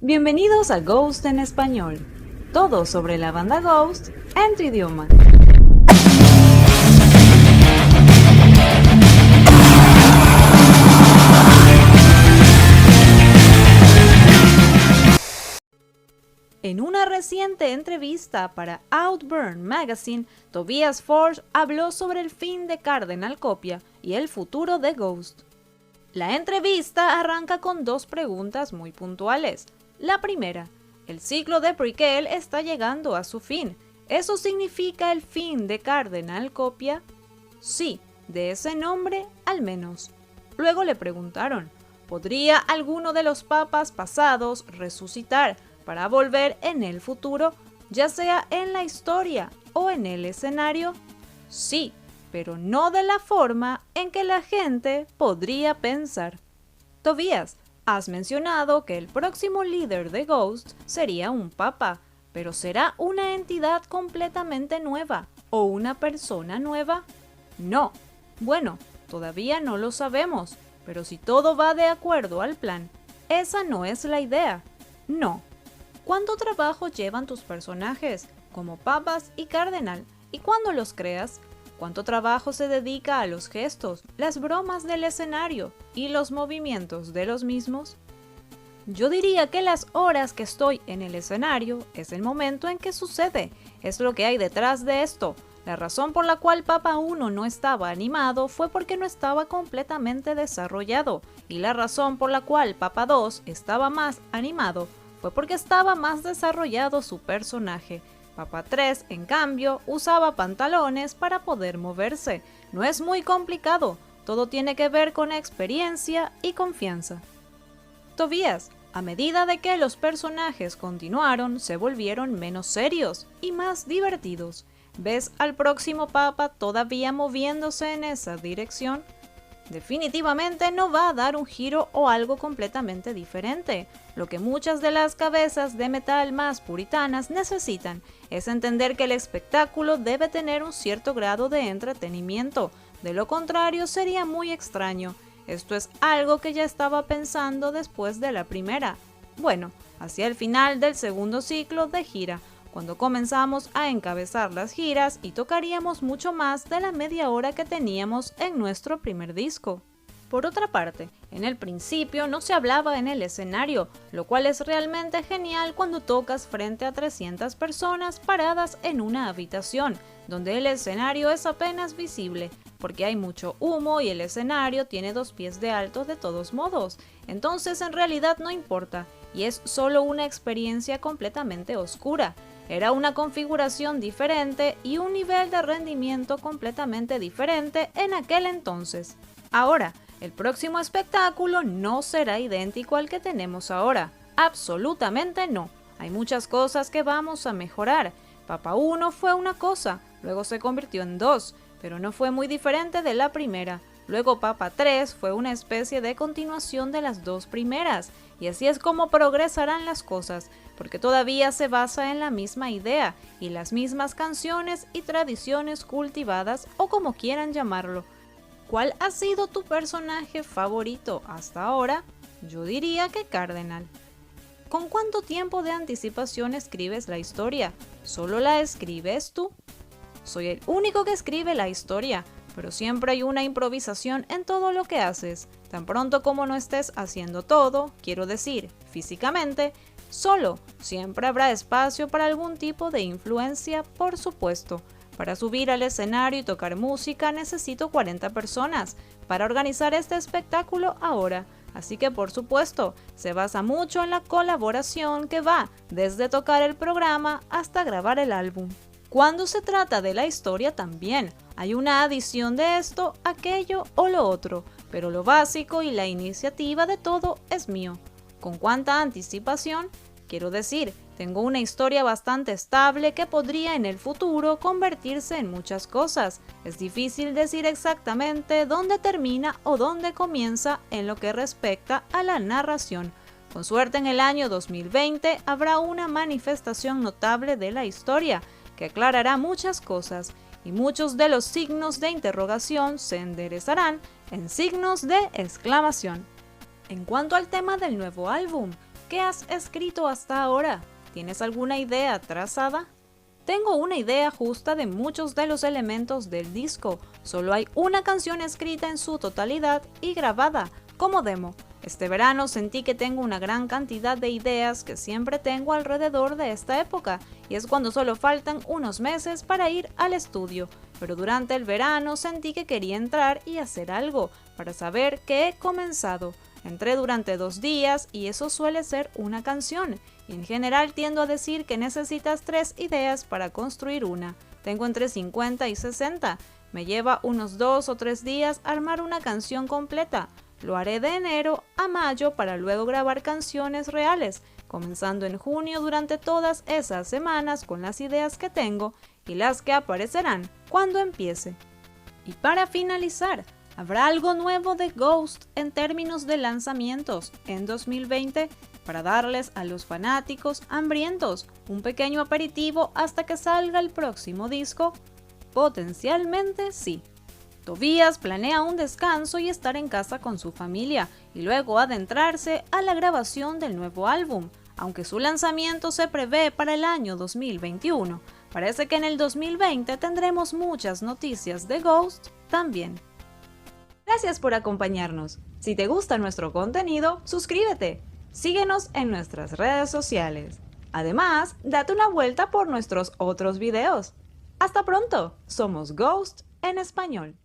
Bienvenidos a Ghost en español. Todo sobre la banda Ghost en tu idioma. En una reciente entrevista para Outburn Magazine, Tobias Forge habló sobre el fin de Cardinal Copia y el futuro de Ghost. La entrevista arranca con dos preguntas muy puntuales. La primera, el ciclo de Prequel está llegando a su fin. ¿Eso significa el fin de Cardinal Copia? Sí, de ese nombre al menos. Luego le preguntaron, ¿podría alguno de los papas pasados resucitar para volver en el futuro, ya sea en la historia o en el escenario? Sí, pero no de la forma en que la gente podría pensar. Tobias, has mencionado que el próximo líder de Ghost sería un papa, pero ¿será una entidad completamente nueva o una persona nueva? No. Bueno, todavía no lo sabemos, pero si todo va de acuerdo al plan, esa no es la idea. No. ¿Cuánto trabajo llevan tus personajes, como papas y cardenal, y cuándo los creas? ¿Cuánto trabajo se dedica a los gestos, las bromas del escenario y los movimientos de los mismos? Yo diría que las horas que estoy en el escenario es el momento en que sucede, es lo que hay detrás de esto. La razón por la cual Papa 1 no estaba animado fue porque no estaba completamente desarrollado, y la razón por la cual Papa 2 estaba más animado fue porque estaba más desarrollado su personaje. Papa 3, en cambio, usaba pantalones para poder moverse. No es muy complicado, todo tiene que ver con experiencia y confianza. Tobias, a medida de que los personajes continuaron, se volvieron menos serios y más divertidos. ¿Ves al próximo papa todavía moviéndose en esa dirección? Definitivamente no va a dar un giro o algo completamente diferente. Lo que muchas de las cabezas de metal más puritanas necesitan es entender que el espectáculo debe tener un cierto grado de entretenimiento. De lo contrario sería muy extraño. Esto es algo que ya estaba pensando después de la primera. Bueno, hacia el final del segundo ciclo de gira, cuando comenzamos a encabezar las giras y tocaríamos mucho más de la media hora que teníamos en nuestro primer disco. Por otra parte, en el principio no se hablaba en el escenario, lo cual es realmente genial cuando tocas frente a 300 personas paradas en una habitación, donde el escenario es apenas visible, porque hay mucho humo y el escenario tiene 2 pies de alto de todos modos. Entonces en realidad no importa, y es solo una experiencia completamente oscura. Era una configuración diferente y un nivel de rendimiento completamente diferente en aquel entonces. Ahora, el próximo espectáculo no será idéntico al que tenemos ahora. Absolutamente no. Hay muchas cosas que vamos a mejorar. Papa 1 fue una cosa, luego se convirtió en 2, pero no fue muy diferente de la primera. Luego Papa 3 fue una especie de continuación de las 2 primeras, y así es como progresarán las cosas, porque todavía se basa en la misma idea y las mismas canciones y tradiciones cultivadas, o como quieran llamarlo. ¿Cuál ha sido tu personaje favorito hasta ahora? Yo diría que Cardenal. ¿Con cuánto tiempo de anticipación escribes la historia? ¿Solo la escribes tú? Soy el único que escribe la historia, pero siempre hay una improvisación en todo lo que haces. Tan pronto como no estés haciendo todo, quiero decir, físicamente, solo, siempre habrá espacio para algún tipo de influencia, por supuesto. Para subir al escenario y tocar música necesito 40 personas para organizar este espectáculo ahora. Así que por supuesto, se basa mucho en la colaboración que va desde tocar el programa hasta grabar el álbum. Cuando se trata de la historia también, hay una adición de esto, aquello o lo otro, pero lo básico y la iniciativa de todo es mío. ¿Con cuánta anticipación? Quiero decir, tengo una historia bastante estable que podría en el futuro convertirse en muchas cosas. Es difícil decir exactamente dónde termina o dónde comienza en lo que respecta a la narración. Con suerte en el año 2020 habrá una manifestación notable de la historia que aclarará muchas cosas y muchos de los signos de interrogación se enderezarán en signos de exclamación. En cuanto al tema del nuevo álbum, ¿qué has escrito hasta ahora? ¿Tienes alguna idea trazada? Tengo una idea justa de muchos de los elementos del disco, solo hay una canción escrita en su totalidad y grabada, como demo. Este verano sentí que tengo una gran cantidad de ideas que siempre tengo alrededor de esta época, y es cuando solo faltan unos meses para ir al estudio. Pero durante el verano sentí que quería entrar y hacer algo, para saber que he comenzado. Entré durante 2 días y eso suele ser una canción, y en general tiendo a decir que necesitas 3 ideas para construir una. Tengo entre 50 y 60. Me lleva unos 2 o 3 días armar una canción completa. Lo haré de enero a mayo para luego grabar canciones reales, comenzando en junio durante todas esas semanas con las ideas que tengo y las que aparecerán cuando empiece. Y para finalizar, ¿habrá algo nuevo de Ghost en términos de lanzamientos en 2020 para darles a los fanáticos hambrientos un pequeño aperitivo hasta que salga el próximo disco? Potencialmente sí. Tobías planea un descanso y estar en casa con su familia, y luego adentrarse a la grabación del nuevo álbum, aunque su lanzamiento se prevé para el año 2021. Parece que en el 2020 tendremos muchas noticias de Ghost también. Gracias por acompañarnos. Si te gusta nuestro contenido, suscríbete. Síguenos en nuestras redes sociales. Además, date una vuelta por nuestros otros videos. Hasta pronto. Somos Ghost en español.